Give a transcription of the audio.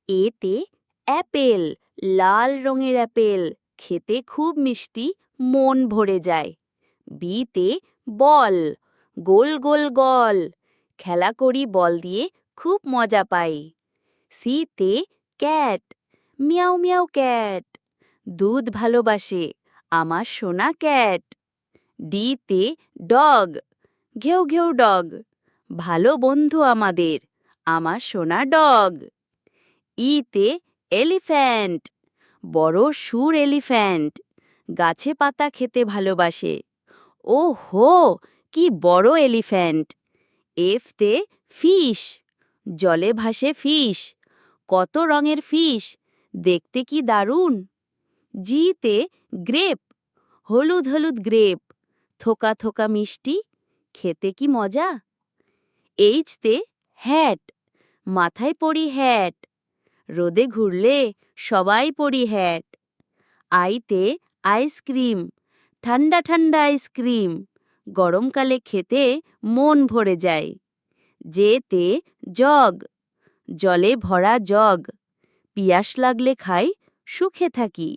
এতে অ্যাপেল, লাল রঙের অ্যাপেল, খেতে খুব মিষ্টি, মন ভরে যায়। বিতে বল, গোল গোল গল, খেলা করি বল দিয়ে, খুব মজা পাই। সিতে ক্যাট, মিয়াও মিয়াও ক্যাট, দুধ ভালোবাসে আমার সোনা ক্যাট। ডিতে ডগ, ঘেউ ঘেউ ডগ, ভালো বন্ধু আমাদের, আমার সোনা ডগ। ইতে এলিফ্যান্ট, বড় সুর এলিফ্যান্ট, গাছে পাতা খেতে ভালোবাসে। ও হো, কি বড় এলিফ্যান্ট। এফতে ফিশ, জলে ভাসে ফিশ, কত রঙের ফিশ, দেখতে কি দারুণ। জিতে গ্রেপ, হলুদ হলুদ গ্রেপ, থোকা থোকা মিষ্টি, খেতে কি মজা। এইচতে হ্যাট, মাথায় পরি হ্যাট, রোদে ঘুরলে সবাই পরি হ্যাট। আইতে আইসক্রিম, ঠান্ডা ঠান্ডা আইসক্রিম, গরমকালে খেতে মন ভরে যায়। যেতে জগ, জলে ভরা জগ, পিয়াস লাগলে খাই, সুখে থাকি।